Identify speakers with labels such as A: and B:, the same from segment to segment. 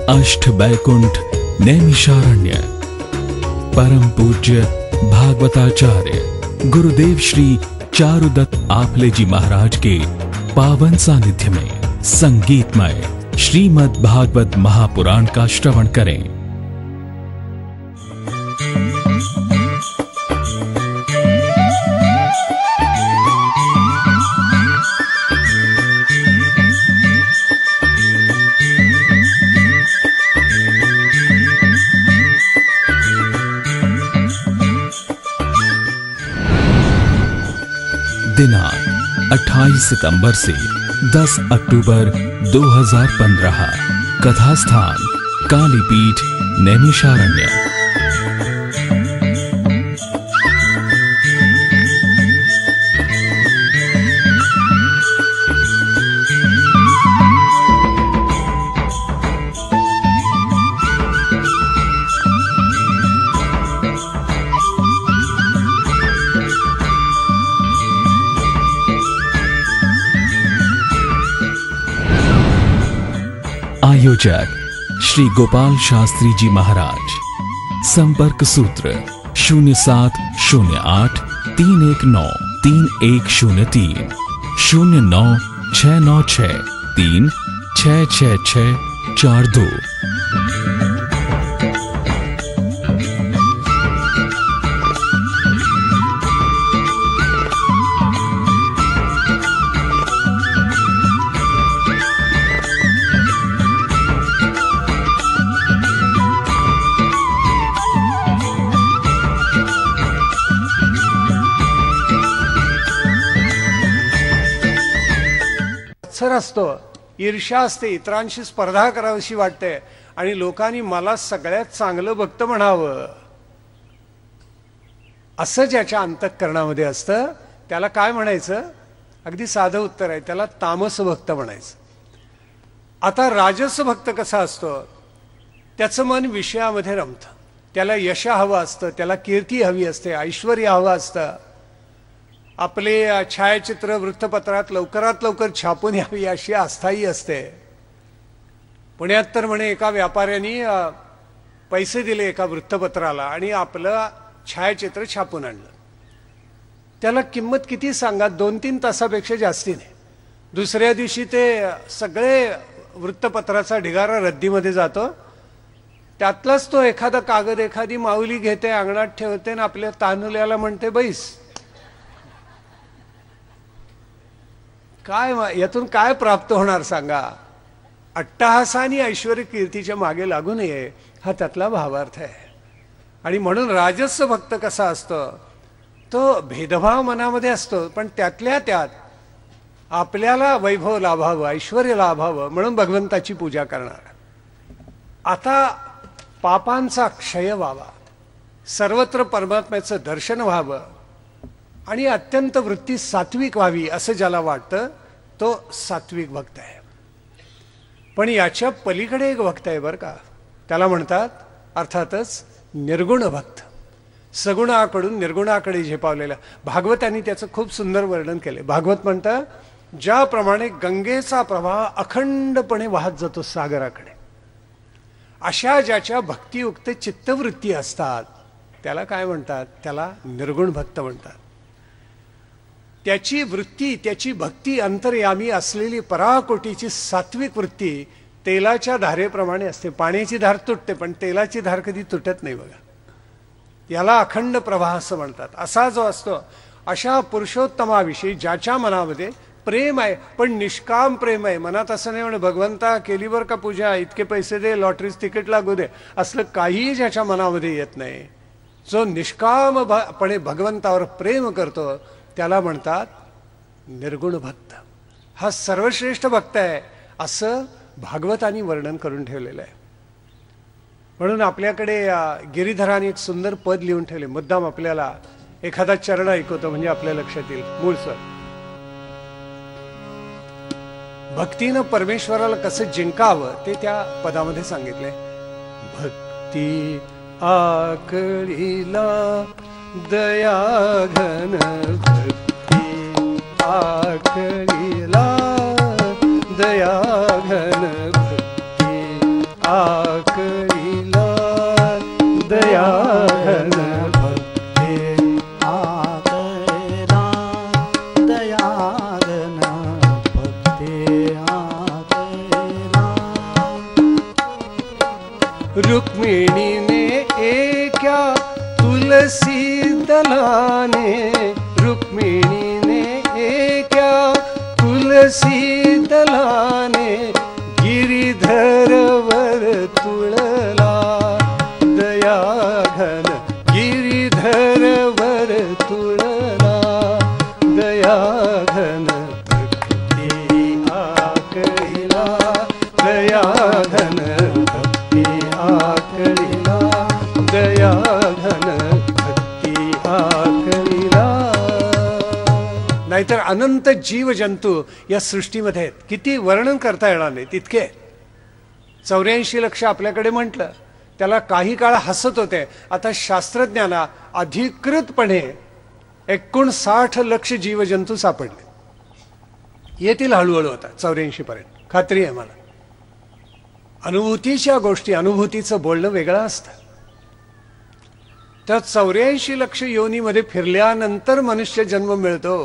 A: अष्ट बैकुंठ नैमिषारण्य परम पूज्य भागवताचार्य गुरुदेव श्री चारुदत्त आपले जी महाराज के पावन सानिध्य में संगीतमय श्रीमद् भागवत महापुराण का श्रवण करें। दिनांक 28 सितंबर से 10 अक्टूबर 2015। कथा स्थान कालीपीठ नैमिषारण्य। आयोजक श्री गोपाल शास्त्री जी महाराज। संपर्क सूत्र 0708 319 3103 09 696 3 66642।
B: असतो, ईर्ष्या असते, इतरांशी स्पर्धा करावीशी वाटते आणि लोकांनी मला सगळ्यात चांगलं भक्त म्हणावं असं ज्याच्या अंतःकरणामध्ये असतं त्याला काय म्हणायचं? अगदी साधं उत्तर आहे, त्याला तामस भक्त म्हणायचं। आता राजस भक्त कसा असतो? त्याचं मन विषयामध्ये रमतं, त्याला यश हवं असतं, त्याला कीर्ती हवी असते, ऐश्वर्य हवं असतं, आपले छायाचित्र वृत्तपत्रात लवकरात लवकर छापून यावी अशी आस्थाही असते। पुण्यात तर म्हणे एका व्यापाऱ्यांनी पैसे दिले एका वृत्तपत्राला आणि आपलं छायाचित्र छापून आणलं। त्याला किंमत किती सांगा, 2-3 तासापेक्षा जास्ती नाही। दुसऱ्या दिवशी ते सगळे वृत्तपत्राचा ढिगारा रद्दीमध्ये जातो, त्यातलाच तो एखादा कागद एखादी माऊली घेते, अंगणात ठेवते आणि आपल्या तानुल्याला म्हणते बैस। काय यातून काय प्राप्त होणार सांगा? अट्टहासानी ऐश्वर्य कीर्तीच्या मागे लागू नये हा त्यातला भावार्थ आहे। आणि म्हणून राजस भक्त कसा असतो? तो भेदभाव मनामध्ये असतो, पण त्यातल्या त्यात आपल्याला वैभव लाभावं, ऐश्वर्य लाभावं म्हणून भगवंताची पूजा करणार। आता पापांचा क्षय व्हावा, सर्वत्र परमात्म्याचं दर्शन व्हावं आणि अत्यंत वृत्ती सात्विक व्हावी असं ज्याला वाटतं तो सात्विक भक्त आहे। पण याच्या पलीकडे एक भक्त आहे बरं का, त्याला म्हणतात अर्थातच निर्गुण भक्त। सगुणाकडून निर्गुणाकडे झेपावलेला। भागवतांनी त्याचं खूप सुंदर वर्णन केले। भागवत म्हणतं, ज्याप्रमाणे गंगेचा प्रवाह अखंडपणे वाहत जातो सागराकडे, अशा ज्याच्या भक्तियुक्त चित्तवृत्ती असतात त्याला काय म्हणतात? त्याला निर्गुण भक्त म्हणतात। त्याची वृत्ती, त्याची भक्ती अंतर्यामी असलेली पराकोटीची सात्विक वृत्ती तेलाच्या धारेप्रमाणे असते। पाण्याची धार तुटते पण तेलाची धार कधी तुटत नाही बघा, याला अखंड प्रवाह असं म्हणतात। असा जो असतो, अशा पुरुषोत्तमाविषयी ज्याच्या मनामध्ये प्रेम आहे, पण निष्काम प्रेम आहे। मनात असं नाही म्हणे भगवंता केली बरं का पूजा, इतके पैसे दे, लॉटरीच तिकीट लागू दे, असलं काहीही ज्याच्या मनामध्ये येत नाही, जो निष्कामपणे भगवंतावर प्रेम करतो त्याला म्हणतात निर्गुण भक्त। हा सर्वश्रेष्ठ भक्त आहे असं भागवतांनी वर्णन करून ठेवलेलं आहे। म्हणून आपल्याकडे गिरीधराने एक सुंदर पद लिहून ठेवले, मुद्दाम आपल्याला एखादा चरण ऐकवतो म्हणजे आपल्या लक्षात येईल। मूळ स्वर भक्तीनं परमेश्वराला कसं जिंकावं ते त्या पदामध्ये सांगितलंय। भक्ती आकळीला दया घन, भक्ती आकळीला दया घन, भक्ती तुलसी दलाने रुक्मिणीने एका तुलसी दलाने गिरिधरवर तुळला दया घन गिरिधरवर तुळला दया घन भक्ती आकळिला दया घन भक्ती आकळिला दया घन भक्ती आकळिला. नाहीतर अनंत जीव जंतू या सृष्टीमध्ये आहेत, किती वर्णन करता येणार नाही तितके. 84 लक्ष आपल्याकडे म्हटलं, त्याला काही काळ हसत होते. आता शास्त्रज्ञांना अधिकृतपणे 59 लक्ष जीवजंतू सापडले. येतील हळूहळू आता 84 पर्यंत, खात्री आहे मला. अनुभूतीच्या गोष्टी, अनुभूतीचं बोलणं वेगळं असतं. त्या 84 लक्ष योनीमध्ये फिरल्यानंतर मनुष्य जन्म मिळतो.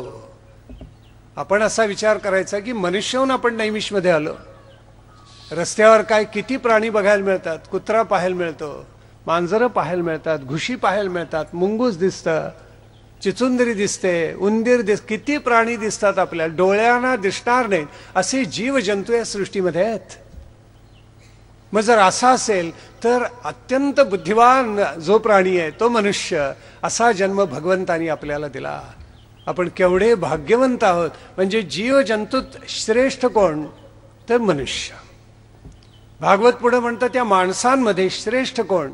B: आपण असा विचार करायचा की मनुष्यहून आपण नैमिषमध्ये आलो. रस्त्यावर काय किती प्राणी बघायला मिळतात. कुत्रा पाहायला मिळतो, मांजरं पाहायला मिळतात, घुशी पाहायला मिळतात, मुंगूस दिसतं, चिचुंदरी दिसते, उंदीर किती प्राणी दिसतात आपल्या डोळ्यांना दिसणार नाहीत असे जीवजंतू या सृष्टीमध्ये आहेत. मग जर असा असेल तर अत्यंत बुद्धिवान जो प्राणी आहे तो मनुष्य, असा जन्म भगवंतानी आपल्याला दिला. आपण केवढे भाग्यवंत आहोत. म्हणजे जीवजंतूत श्रेष्ठ कोण तर मनुष्य. भागवत पुढे म्हणतं त्या माणसांमध्ये श्रेष्ठ कोण.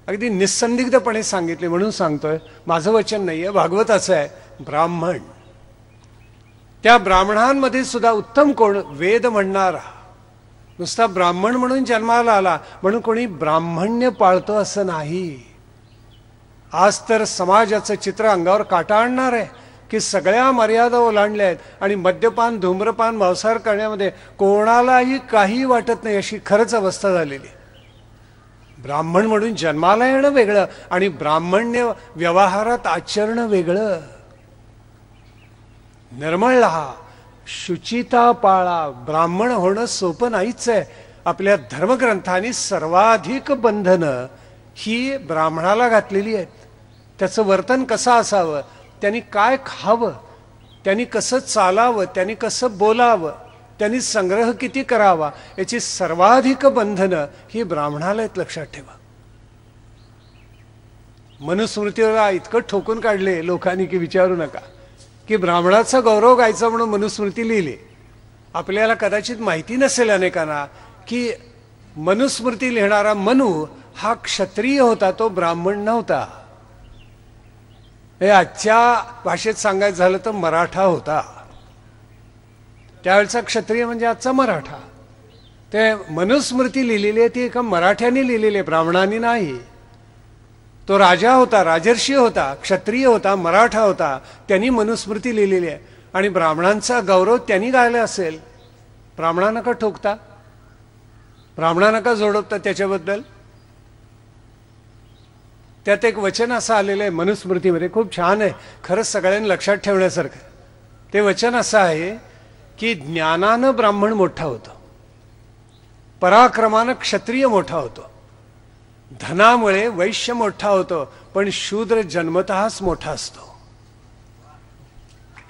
B: अगदी निस्संदिग्धपणे सांगितले म्हणून सांगतोय, माझं वचन नाहीये, भागवताचं आहे. ब्राह्मण. त्या ब्राह्मणांमध्ये सुद्धा उत्तम कोण, वेद म्हणणारा. नुसता ब्राह्मण म्हणून जन्माला आला म्हणून कोणी ब्राह्मण्य पाळतो असं नाही. आज तर समाजाचं चित्र अंगावर काटा आणणार आहे की सगळ्या मर्यादा ओलांडल्या आहेत आणि मद्यपान, धूम्रपान, मांसाहार करण्यामध्ये कोणालाही काही वाटत नाही अशी खरंच अवस्था झालेली. ब्राह्मण म्हणून जन्माला येणं वेगळं आणि ब्राह्मण्य व्यवहारात आचरण वेगळं. निर्मळ राहा, शुचिता पाळा. ब्राह्मण होणं सोपं नाहीच आहे. आपल्या धर्मग्रंथांनी सर्वाधिक बंधनं ही ब्राह्मणाला घातलेली आहेत. त्याचं वर्तन कसं असावं, त्यांनी काय खावं, त्यांनी कसं चालावं, त्यांनी कसं बोलावं, त्यांनी संग्रह किती करावा, याची सर्वाधिक बंधनं ही ब्राह्मणाला आहेत, लक्षात ठेवा. मनुस्मृतीला इतकं ठोकून काढले लोकांनी की विचारू नका. की ब्राह्मणाचा गौरव गायचा म्हणून मनुस्मृती लिहिली. आपल्याला कदाचित माहिती नसेल अनेकांना की मनुस्मृती लिहिणारा मनु हा क्षत्रिय होता, तो ब्राह्मण नव्हता. हे आजच्या भाषेत सांगायचं झालं तर मराठा होता. त्यावेळेचा क्षत्रिय म्हणजे आजचा मराठा. ते मनुस्मृती लिहिलेली आहे ती एका मराठ्याने लिहिलेली आहे, ब्राह्मणांनी नाही. तो राजा होता, राजर्षी होता, क्षत्रिय होता, मराठा होता. त्यांनी मनुस्मृती लिहिलेली आहे आणि ब्राह्मणांचा गौरव त्यांनी गायला असेल. ब्राह्मणांना का ठोकता, ब्राह्मणांना का जोडवता त्याच्याबद्दल. त्यात एक वचन असं आलेलं आहे मनुस्मृतीमध्ये, खूप छान आहे, खरंच सगळ्यांनी लक्षात ठेवण्यासारखं. ते वचन असं आहे की ज्ञानानं ब्राह्मण मोठा होतो, पराक्रमानं क्षत्रिय मोठा होतो, धनामुळे वैश्य मोठा होतो, पण शूद्र जन्मतःच मोठा असतो.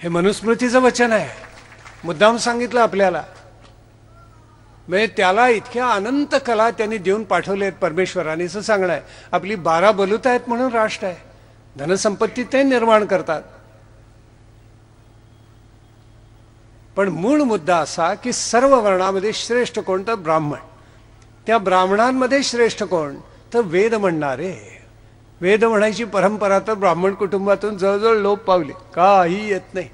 B: हे मनुस्मृतीचं वचन आहे, मुद्दाम सांगितलं आपल्याला. म्हणजे त्याला इतक्या अनंत कला त्यांनी देऊन पाठवले आहेत परमेश्वराने असं सांगणं आहे. आपली 12 बलूत आहेत म्हणून राष्ट्र आहे, धनसंपत्ती ते निर्माण करतात. पण मूळ मुद्दा असा की सर्व वर्णामध्ये श्रेष्ठ कोण तर ब्राह्मण. त्या ब्राह्मणांमध्ये श्रेष्ठ कोण तर वेद म्हणणारे. वेद म्हणायची परंपरा तर ब्राह्मण कुटुंबातून जवळजवळ लोप पावली, काही येत नाही.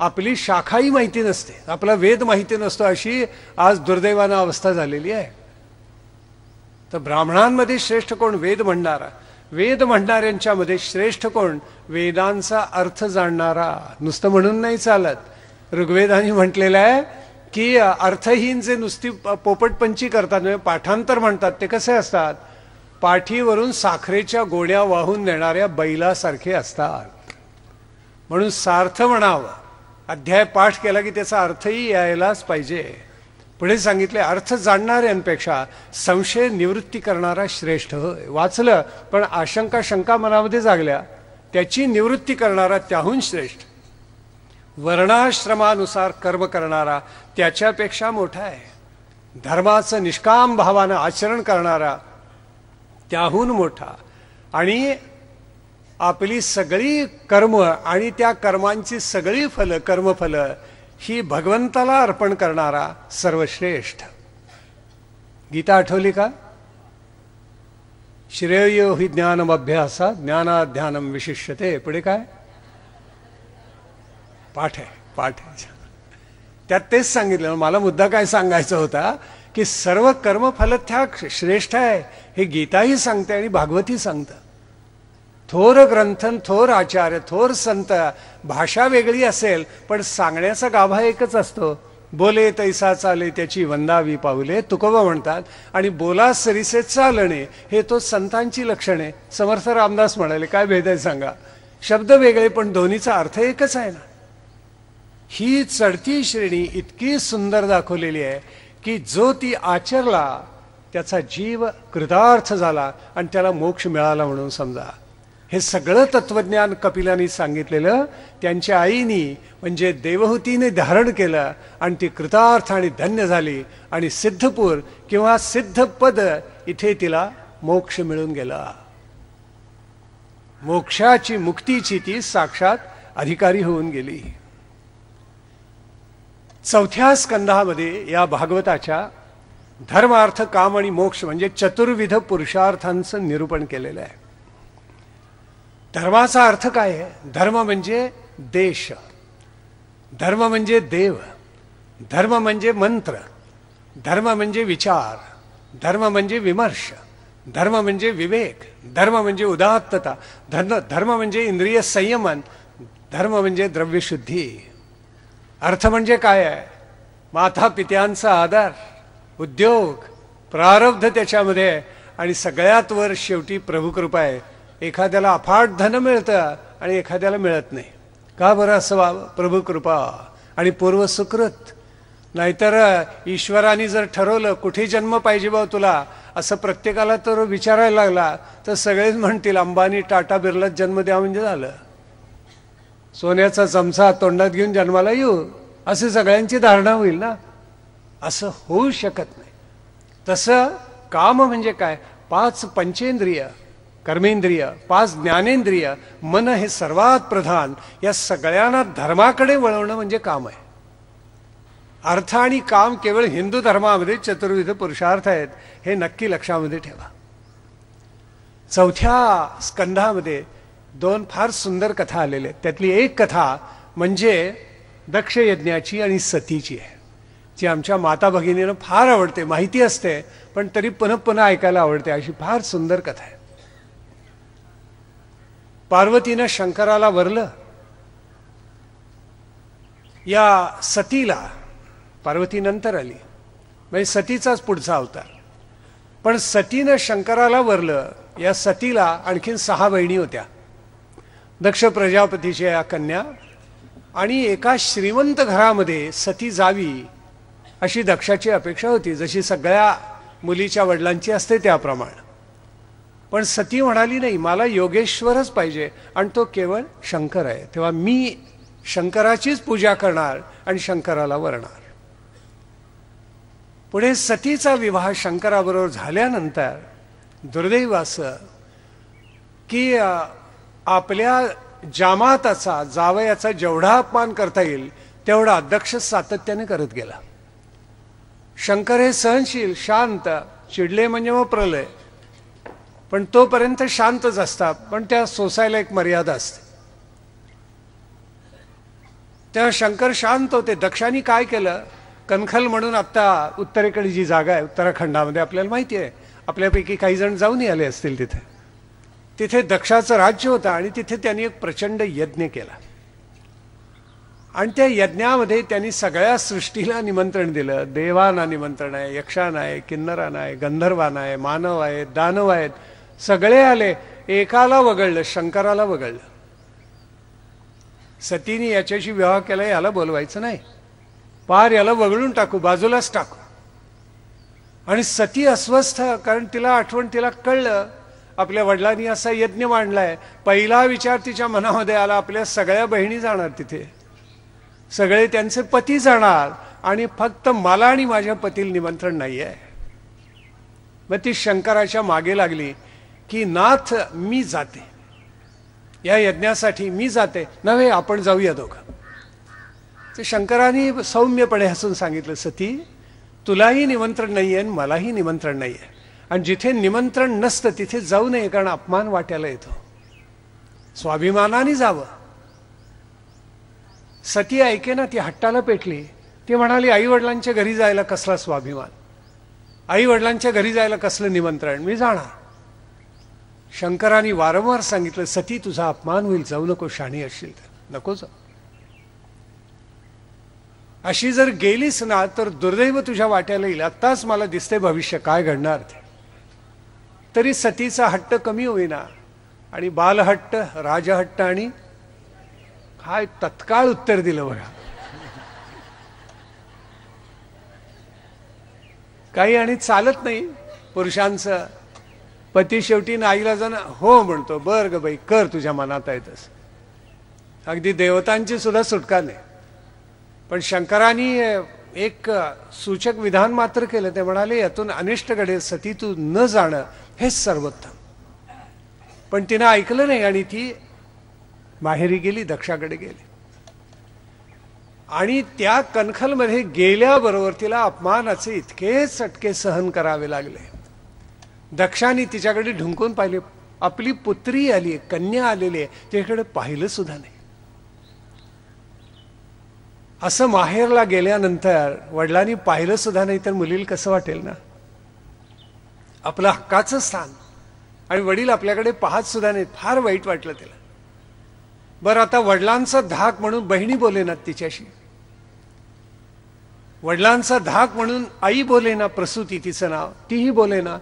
B: आपली शाखाही माहिती नसते, आपला वेद माहिती नसतो, अशी आज दुर्दैवानं अवस्था झालेली आहे. तर ब्राह्मणांमध्ये श्रेष्ठ कोण वेद म्हणणारा. वेद म्हणणाऱ्यांच्यामध्ये श्रेष्ठ कोण वेदांचा अर्थ जाणणारा. नुसतं म्हणून नाही चालत. ऋग्वेदाने म्हटलेलं आहे की अर्थहीन जे नुसती पोपटपंची करतात, म्हणजे पाठांतर म्हणतात, ते कसे असतात, पाठीवरून साखरेच्या गोण्या वाहून नेणाऱ्या बैलासारखे असतात. म्हणून सार्थ म्हणावं. अध्याय पाठ केला की त्याचा अर्थही यायलाच पाहिजे. पुढे सांगितले अर्थ जाणणाऱ्यांपेक्षा संशय निवृत्ती करणारा श्रेष्ठ होय. वाचलं पण आशंका शंका मनामध्ये जागल्या, त्याची निवृत्ती करणारा त्याहून श्रेष्ठ. वर्णाश्रमानुसार कर्म करणारा त्याच्यापेक्षा मोठा आहे. धर्माचं निष्काम भावानं आचरण करणारा त्याहून मोठा. आणि आपली सगळी कर्म आणि त्या कर्मांची सगळी फलं कर्मफलं ही भगवंताला अर्पण करणारा सर्वश्रेष्ठ. गीता आठवली का? श्रेयो हि ज्ञानम अभ्यासा ज्ञानाध्यानम विशिष्यते. पुढे काय पाठ आहे. त्यात तेच सांगितलं. मला मुद्दा काय सांगायचा होता की सर्व कर्मफलत्याग श्रेष्ठ आहे हे गीताही सांगते आणि भागवती सांगतं. थोर ग्रंथन, थोर आचार्य, थोर संत, भाषा वेगळी असेल पण सांगण्याचा गाभा एकच असतो. बोले तैसा चाले त्याची वंदावी पाऊले तुकोबा म्हणतात. आणि बोला सरीसे चालणे हे तो संतांची लक्षणे. समर्थ रामदास म्हणाले काय भेद आहे सांगा? शब्द वेगळे पण दोन्हीचा अर्थ एकच आहे ना. ही चढती श्रेणी इतकी सुंदर दाखवलेली आहे की जो ती आचरला त्याचा जीव कृतार्थ झाला आणि त्याला मोक्ष मिळाला म्हणून समजा. हे सगळं तत्वज्ञान कपिलांनी सांगितलेलं त्यांच्या आईनी म्हणजे देवहूतीने धारण केलं आणि ती कृतार्थ आणि धन्य झाली. आणि सिद्धपूर किंवा सिद्धपद इथे तिला मोक्ष मिळून गेला. मोक्षाची मुक्तीची ती साक्षात अधिकारी होऊन गेली. चौथ्या स्कंधामध्ये या भागवताच्या धर्म अर्थ काम आणि मोक्ष म्हणजे चतुर्विध पुरुषार्थांचं निरूपण केलेलं आहे. धर्माचा अर्थ काय आहे? धर्म म्हणजे देश, धर्म म्हणजे देव, धर्म म्हणजे मंत्र, धर्म म्हणजे विचार, धर्म म्हणजे विमर्श, धर्म म्हणजे विवेक, धर्म म्हणजे उदात्तता, धर्म म्हणजे इंद्रिय संयमन, धर्म म्हणजे द्रव्यशुद्धी. अर्थ म्हणजे काय आहे? माता पित्यांचा आदर, उद्योग, प्रारब्ध त्याच्यामध्ये आणि सगळ्यात वर शेवटी प्रभुकृपा आहे. एखाद्याला अफाट धन मिळतं आणि एखाद्याला मिळत नाही. का बरं असं? प्रभुकृपा आणि पूर्वसुकृत. नाहीतर ईश्वराने जर ठरवलं कुठे जन्म पाहिजे बा तुला असं प्रत्येकाला तर विचारायला लागला तर सगळेच म्हणतील अंबानी टाटा बिर्लात जन्म द्या म्हणजे झालं. सोन्याचा चमचा तोंडात घेऊन जन्माला येऊ असे सगळ्यांची धारणा होईल ना. असं होऊ शकत नाही. तसं काम म्हणजे काय? 5 पंचेंद्रिय कर्मेंद्रिय, 5 ज्ञानेंद्रिय, मन हे सर्वात प्रधान. या सगळ्यांना धर्माकडे वळवणं म्हणजे काम आहे. अर्थ आणि काम केवळ हिंदू धर्मामध्ये चतुर्विध पुरुषार्थ आहेत हे नक्की लक्षामध्ये ठेवा. चौथ्या स्कंधामध्ये 2 फार सुंदर कथा आलेल्या आहेत. त्यातली एक कथा म्हणजे दक्ष यज्ञाची आणि सतीची आहे, जी आमच्या माता भगिनींना फार आवडते. माहिती असते पण तरी पुन्हा पुन्हा ऐकायला आवडते. अशी फार सुंदर कथा आहे. पार्वतीनं शंकराला वरलं. या सतीला, पार्वती नंतर आली म्हणजे सतीचाच पुढचा अवतार, पण सतीनं शंकराला वरलं. या सतीला आणखीन 6 बहिणी होत्या. दक्ष प्रजापतीच्या या कन्या. आणि एका श्रीमंत घरामध्ये सती जावी अशी दक्षाची अपेक्षा होती, जशी सगळ्या मुलीच्या वडिलांची असते त्याप्रमाणे. पण सती म्हणाली नाही, मला योगेश्वरच पाहिजे आणि तो केवळ शंकर आहे. तेव्हा मी शंकराचीच पूजा करणार आणि शंकराला वरणार. पुढे सतीचा विवाह शंकराबरोबर झाल्यानंतर दुर्दैव असं की आपल्या जामाताचा जावयाचा जेवढा अपमान करता येईल तेवढा दक्ष सातत्याने करत गेला. शंकर हे सहनशील, शांत, चिडले म्हणजे मग प्रलय, पण तोपर्यंत शांतच असतात. पण त्या सोसायला एक मर्यादा असते. तेव्हा शंकर शांत होते. दक्षाने काय केलं? कणखल म्हणून आता उत्तरेकडे जी जागा आहे उत्तराखंडामध्ये आपल्याला माहिती आहे, आपल्यापैकी काही जण जाऊन आले असतील तिथे. तिथे दक्षाचं राज्य होतं आणि तिथे त्यांनी एक प्रचंड यज्ञ केला. आणि त्या यज्ञामध्ये त्यांनी सगळ्या सृष्टीला निमंत्रण दिलं. देवांना निमंत्रण आहे, यक्षांना आहे, किन्नरांना आहे, गंधर्वांना आहे, मानव आहेत, दानव आहेत, सगळे आले. एकाला वगळलं, शंकराला वगळलं. सतीने याच्याशी विवाह केला, याला बोलवायचं नाही, पार याला वगळून टाकू, बाजूलाच टाकू. आणि सती अस्वस्थ, कारण तिला आठवण, तिला कळलं आपल्या वडिलांनी असा यज्ञ मांडलाय. पहिला विचार तिच्या मनामध्ये आला, आपल्या सगळ्या बहिणी जाणार तिथे, सगळे त्यांचे पती जाणार आणि फक्त मला आणि माझ्या पतीला निमंत्रण नाही आहे. मग ती शंकराच्या मागे लागली की नाथ मी जाते, या यज्ञासाठी मी जाते. नव्हे, आपण जाऊया दोघं. ते शंकराने सौम्यपणे हसून सांगितलं, सती तुलाही निमंत्रण नाहीये आणि मलाही निमंत्रण नाहीये, आणि जिथे निमंत्रण नसतं तिथे जाऊ नये, कारण अपमान वाट्याला येतो. स्वाभिमानाने जावं. सती ऐके ना, ती हट्टाला पेटली. ती म्हणाली, आई वडिलांच्या घरी जायला कसला स्वाभिमान, आई वडिलांच्या घरी जायला कसलं निमंत्रण, मी जाणार. शंकराने वारंवार सांगितलं, सती तुझा अपमान होईल, जाऊ नको, शाणी असशील तर नको जाऊ. अशी जर गेलीस ना तर दुर्दैव तुझ्या वाट्याला येईल. आत्ताच मला दिसते भविष्य काय घडणार ते. तरी सतीचा हट्ट कमी होईना, आणि बालहट्ट, राजहट्ट, आणि काय तत्काळ उत्तर दिलं बघा. काही आणि चालत नाही पुरुषांचं. पती शेवटी आईला जाणं हो म्हणतो, बर ग बाई कर, तुझ्या मनात आहे तसं. अगदी देवतांची सुद्धा सुटका नाही. पण शंकरांनी एक सूचक विधान मात्र केलं. ते म्हणाले, यातून अनिष्ट घडेल, सती तू न जाणं हेच सर्वोत्तम. पण तिनं ऐकलं नाही आणि ती माहेरी गेली, दक्षाकडे गेली. आणि त्या कणखलमध्ये गेल्याबरोबर तिला अपमानाचे इतके चटके सहन करावे लागले. दक्षाने तिच्याकडे ढुंकून पाहिले. आपली पुत्री आली, कन्या आलेली आहे, तिच्याकडे पाहिलं सुद्धा नाही. असं माहेरला गेल्यानंतर वडिलांनी पाहिलं सुद्धा नाही तर मुलीला कसं वाटेल ना. आपलं हक्काचं स्थान, आणि वडील आपल्याकडे पाहत सुद्धा नाही. फार वाईट वाटलं तिला. बरं, आता वडिलांचा धाक म्हणून बहिणी बोलेनात तिच्याशी, वडिलांचा धाक म्हणून आई बोलेना, प्रसूती तिचं नाव, तीही बोलेना.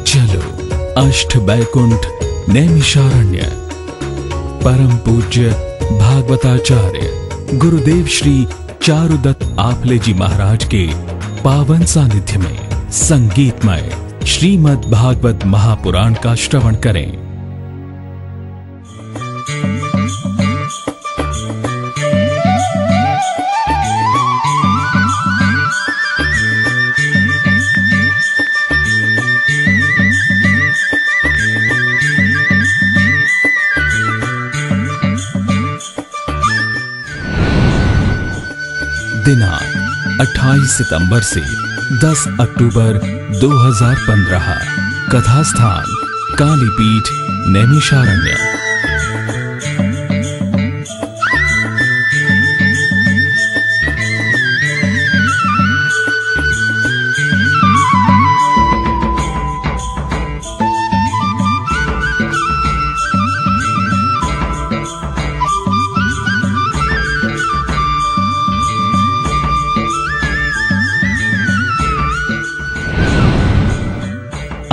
A: चलो अष्ट बैकुंठ नैमिषारण्य परम पूज्य भागवताचार्य गुरुदेव श्री चारुदत्त आपले जी महाराज के पावन सानिध्य में संगीतमय श्रीमद् भागवत महापुराण का श्रवण करें। दिनांक 28 सितंबर से 10 अक्टूबर 2015। कथा स्थान कालीपीठ नैमिषारण्य।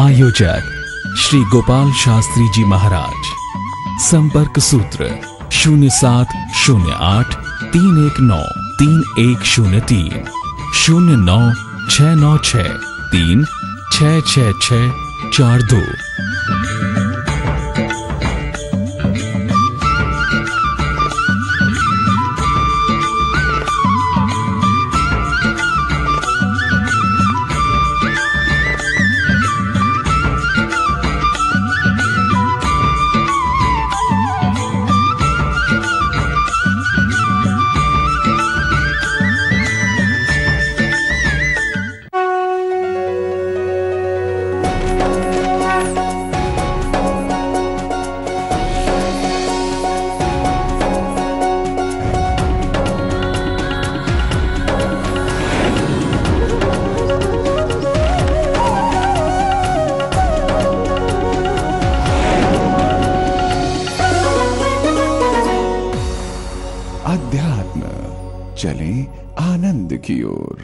A: आयोजक श्री गोपाल शास्त्री जी महाराज। संपर्क सूत्र 0708 319 3103 09696 366642।
C: अध्यात्म चले आनंद की ओर।